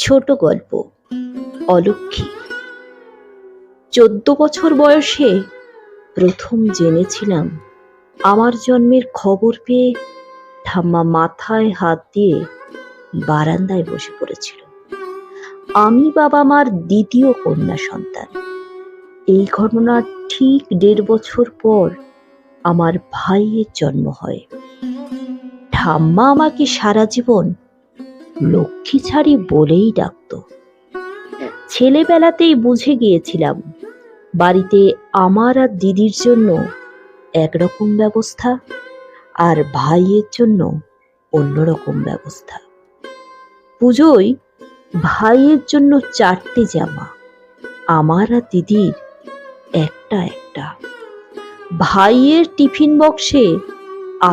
ছোট গল্প অলক্ষী। 14 বছর বয়সে প্রথম জেনেছিলাম আমার জন্মের খবর পেয়ে ঠাম্মা মাথায় হাত দিয়ে বারান্দায় বসে পড়েছিল। আমি বাবা মার দ্বিতীয় কন্যা সন্তান। এই ঘটনার ঠিক 1.5 বছর পর আমার ভাইয়ের জন্ম হয়। ঠাম্মা আমাকে সারা জীবন লক্ষ্মী ছাড়ি বলেই ডাকতো। ছেলেবেলাতেই বুঝে গিয়েছিলাম বাড়িতে আমার আর দিদির জন্য একরকম ব্যবস্থা, আর ভাইয়ের জন্য অন্যরকম ব্যবস্থা। পুজোয় ভাইয়ের জন্য 4টে জামা, আমার আর দিদির একটা একটা। ভাইয়ের টিফিন বক্সে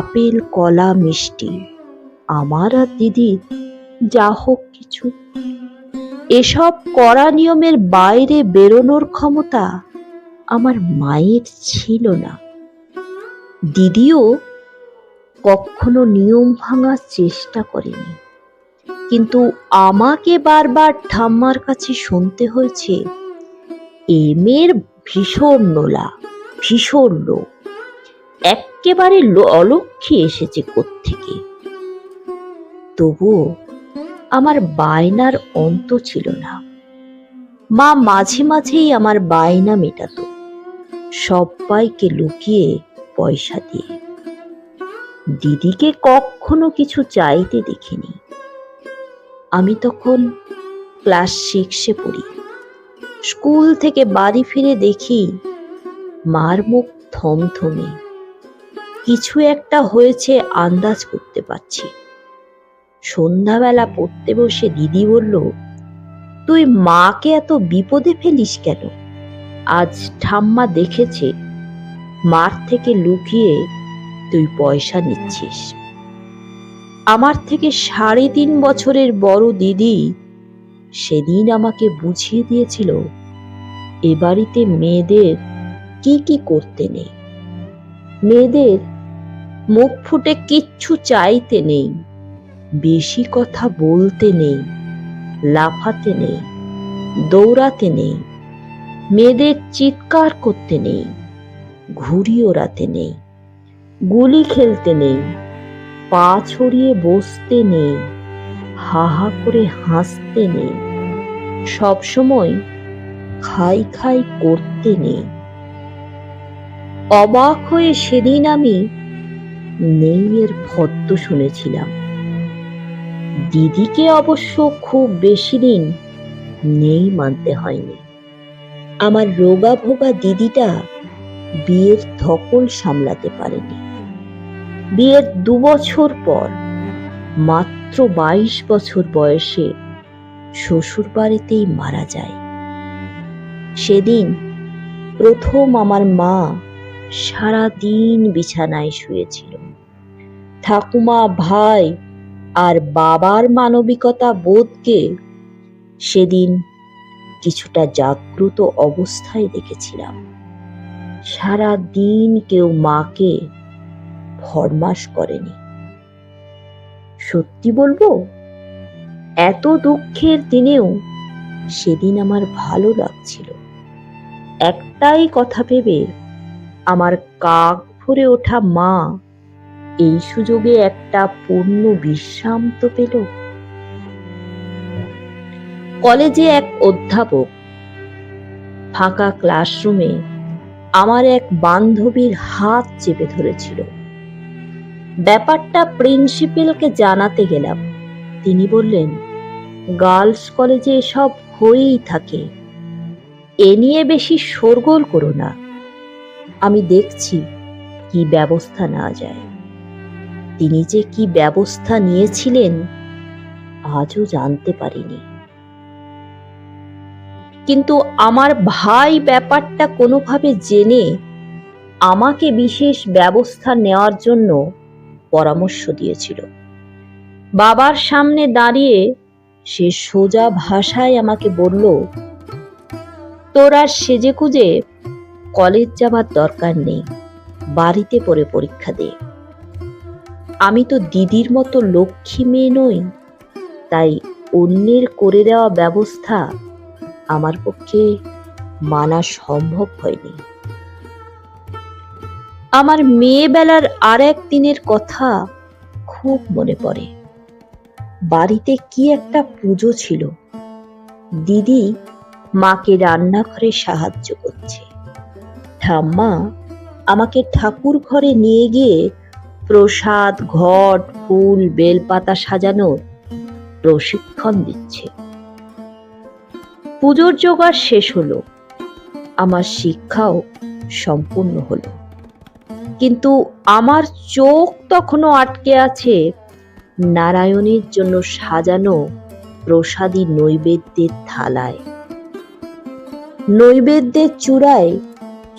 আপেল, কলা, মিষ্টি, আমার আর দিদির যা হোক কিছু। এসব কড়া নিয়মের বাইরে বেরোনোর ক্ষমতা আমার মায়ের ছিল না। দিদিও কখনো নিয়ম ভাঙার চেষ্টা করেনি, কিন্তু আমাকে বারবার ঠাম্মার কাছে শুনতে হয়েছে, এ মেয়ের ভীষণ নোলা, ভীষণ লোক, এক্কেবারে অলক্ষী এসেছে কোত্থেকে। তবুও আমার বায়নার অন্ত ছিল না। মা মাঝে মাঝেই আমার বায়না মেটাতো, সবাইকে লুকিয়ে পয়সা দিয়ে। দিদিকে কখনো কিছু চাইতে দেখিনি। আমি তখন ক্লাস 6-এ পড়ি। স্কুল থেকে বাড়ি ফিরে দেখি মার মুখ থমথমে। কিছু একটা হয়েছে আন্দাজ করতে পারছি। সন্ধ্যাবেলা পড়তে বসে দিদি বলল, তুই মাকে এত বিপদে ফেলিস কেন? আজ ঠাম্মা দেখেছে মার থেকে লুকিয়ে তুই পয়সা নিচ্ছিস। আমার থেকে 3.5 বছরের বড় দিদি সেদিন আমাকে বুঝিয়ে দিয়েছিল এ বাড়িতে মেয়েদের কি কি করতে নেই। মেয়েদের মুখ ফুটে কিচ্ছু চাইতে নেই, বেশি কথা বলতে নেই, লাফাতে নেই, দৌড়াতে নেই, মেয়েদের চিৎকার করতে নেই, ঘুড়ি ওড়াতে নেই, গুলি খেলতে নেই, পা ছড়িয়ে বসতে নেই, হা হা করে হাসতে নেই, সবসময় খাই খাই করতে নেই। অবাক হয়ে সেদিন আমি নেই এর ফদ্দ শুনেছিলাম। দিদিকে অবশ্য খুব বেশি দিন নেই মানতে হয়নি। আমার রোগা ভোগা দিদিটা বিয়ের ধকল সামলাতে পারেনি। বিয়ের 2 বছর পর, মাত্র 22 বছর বয়সে শ্বশুর বাড়িতেই মারা যায়। সেদিন প্রথম আমার মা সারা দিন বিছানায় শুয়েছিল। ঠাকুমা, ভাই আর বাবার মানবিকতা বোধকে সেদিন কিছুটা জাগ্রত অবস্থায় দেখেছিলাম। সারা দিন কেউ মাকে ফরমাস করেনি। সত্যি বলবো, এত দুঃখের দিনেও সেদিন আমার ভালো লাগছিল। একটাই কথা ভেবে আমার কাক ভরে ওঠা মা এই সুযোগে একটা পূর্ণ বিশ্রাম তো পেল। কলেজে এক অধ্যাপক ফাঁকা ক্লাসরুমে আমার এক বান্ধবীর হাত চেপে ধরেছিল। ব্যাপারটা প্রিন্সিপালকে জানাতে গেলাম। তিনি বললেন, গার্লস কলেজে এসব হয়েই থাকে, এ নিয়ে বেশি শোরগোল করো না, আমি দেখছি কি ব্যবস্থা নেওয়া যায়। তিনি যে কি ব্যবস্থা নিয়েছিলেন আজও জানতে পারিনি। কিন্তু আমার ভাই ব্যাপারটা কোনোভাবে জেনে আমাকে বিশেষ ব্যবস্থা নেওয়ার জন্য পরামর্শ দিয়েছিল। বাবার সামনে দাঁড়িয়ে সে সোজা ভাষায় আমাকে বলল, তোর আর সেজেগুজে কলেজ যাবার দরকার নেই, বাড়িতে পড়ে পরীক্ষা দে। আমি তো দিদির মতো লক্ষ্মী মেয়ে নই, তাই অন্যের করে দেওয়া ব্যবস্থা আমার পক্ষে মানা সম্ভব হয়নি। আমার মেয়েবেলার আর এক দিনের কথা খুব মনে পড়ে। বাড়িতে কি একটা পুজো ছিল। দিদি মাকে রান্নাঘরে সাহায্য করছে। ঠাম্মা আমাকে ঠাকুর ঘরে নিয়ে গিয়ে প্রসাদ, ঘট, ফুল, বেলপাতা সাজানোর প্রশিক্ষণ দিচ্ছে। পুজোর জোগাড় শেষ হলো, আমার শিক্ষাও সম্পূর্ণ হলো, কিন্তু আমার চোখ তখনও আটকে আছে নারায়ণের জন্য সাজানো প্রসাদী নৈবেদ্যের থালায়। নৈবেদ্যের চূড়ায়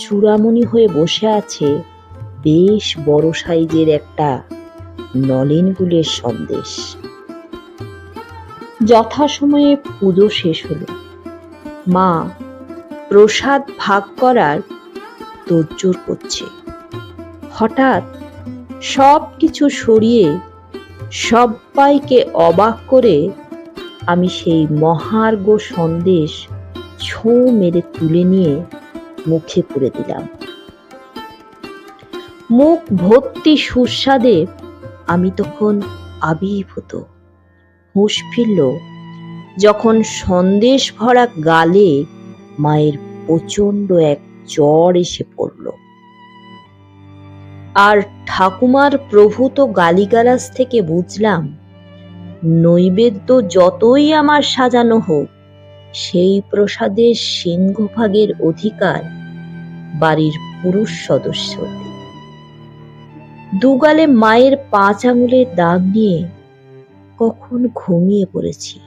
চূড়ামণি হয়ে বসে আছে বেশ বড় সাইজের একটা নলেন গুলের সন্দেশ। যথাসময়ে পুজো শেষ হলো। মা প্রসাদ ভাগ করার তোড়জোড় করছে। হঠাৎ সব কিছু সরিয়ে সবাইকে অবাক করে আমি সেই মহার্ঘ সন্দেশ ছোঁ মেরে তুলে নিয়ে মুখে পুরে দিলাম। মুখ ভর্তি সুস্বাদে আমি তখন আবির্ভূত। হুঁশ ফিরল যখন সন্দেশ ভরা গালে মায়ের প্রচণ্ড এক চড় এসে পড়ল। আর ঠাকুমার প্রভূত গালিগালাজ থেকে বুঝলাম নৈবেদ্য যতই আমার সাজানো হোক, সেই প্রসাদের সিংহভাগের অধিকার বাড়ির পুরুষ সদস্যদের। দুগালে মায়ের 5 আঙুলের দাগ নিয়ে কখন ঘুমিয়ে পড়েছি।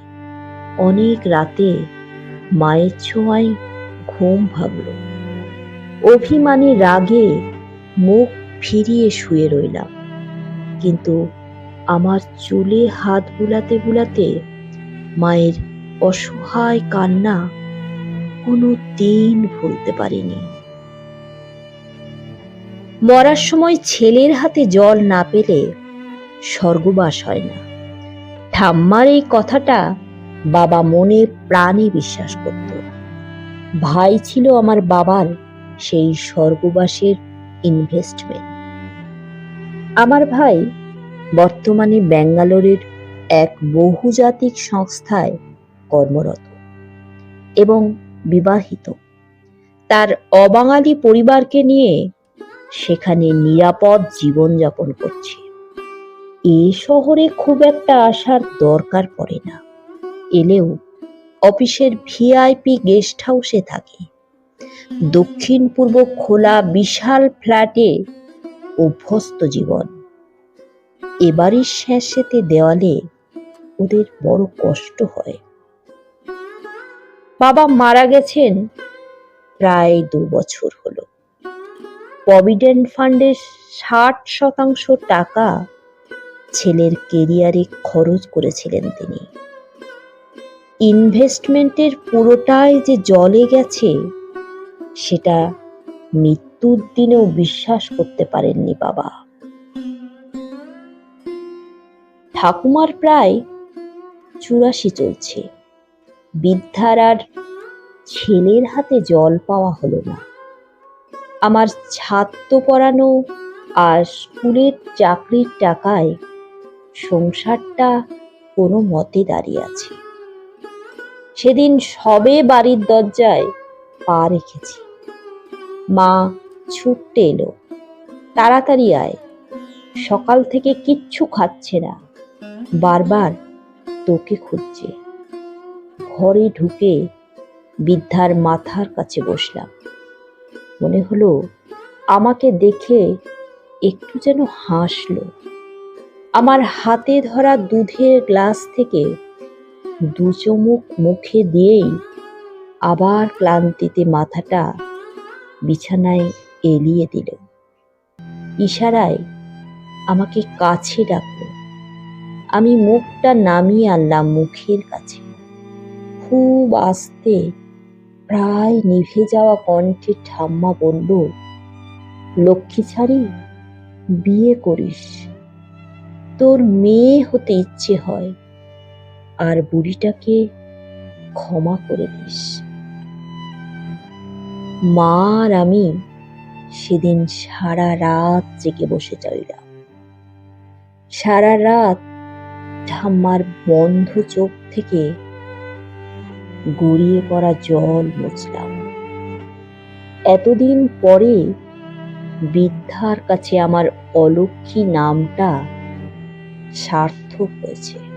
অনেক রাতে মায়ের ছোঁয়ায় ঘুম ভাঙল। অভিমানী রাগে মুখ ফিরিয়ে শুয়ে রইলাম, কিন্তু আমার চুলে হাত বুলাতে বুলাতে মায়ের অসহায় কান্না কোনো দিন ভুলতে পারিনি। মরার সময় ছেলের হাতে জল না পেলে স্বর্গবাস হয় না। ঠাম্মার এই কথাটা বাবা মনে প্রাণে বিশ্বাস করত। ভাই ছিল আমার বাবার সেই স্বর্গবাসের ইনভেস্টমেন্ট। আমার ভাই বর্তমানে ব্যাঙ্গালোরের এক বহুজাতিক সংস্থায় কর্মরত এবং বিবাহিত। তার অবাঙালি পরিবারকে নিয়ে সেখানে নিরাপদ জীবনযাপন করছে। এই শহরে খুব একটা আসার দরকার পড়ে না, এলেও অফিসের ভিআইপি গেস্ট হাউসে থাকে। দক্ষিণ পূর্ব খোলা বিশাল ফ্ল্যাটে অভ্যস্ত জীবন। এবারের স্যাঁতসেঁতে দেওয়ালে ওদের বড় কষ্ট হয়। বাবা মারা গেছেন প্রায় 2 বছর হলো। প্রভিডেন্ট ফান্ডের 60% টাকা ছেলের কেরিয়ারে খরচ করেছিলেন তিনি। ইনভেস্টমেন্টের পুরোটাই যে জলে গেছে সেটা মৃত্যুর দিনেও বিশ্বাস করতে পারেননি বাবা। ঠাকুমার প্রায় 84 চলছে। বৃদ্ধার আর ছেলের হাতে জল পাওয়া হলো না। আমার ছাত্র পড়ানো আর স্কুলের চাকরির টাকায় সংসারটা কোনো মতে দাঁড়িয়ে আছে। সেদিন সবে বাড়ির দরজায় পা রেখেছি, মা ছুটতে এলো, তাড়াতাড়ি আয়, সকাল থেকে কিচ্ছু খাচ্ছে না, বারবার তোকে খুঁজছে। ঘরে ঢুকে বৃদ্ধার মাথার কাছে বসলাম। মনে হলো আমাকে দেখে একটু যেন হাসলো। আমার হাতে ধরা দুধের গ্লাস থেকে 2 চুমুক মুখে দিয়েই আবার ক্লান্তিতে মাথাটা বিছানায় এলিয়ে দিল। ইশারায় আমাকে কাছে ডাকলো। আমি মুখটা নামিয়ে আনলাম মুখের কাছে। খুব আস্তে, প্রায় নিভে যাওয়া কণ্ঠে ঠাম্মা বলল, লক্ষ্মী ছাড়ি, বিয়ে করিস, তোর মেয়ে হতে ইচ্ছে হয়। আর বুড়িটাকে ক্ষমা করে দিস। মা আর আমি সেদিন সারা রাত জেগে বসে রইলাম। সারা রাত ঠাম্মার বন্ধ চোখ থেকে গড়িয়ে পড়া জল মুছলাম। এতদিন পরে বৃদ্ধার কাছে আমার অলক্ষী নামটা সার্থক হয়েছে।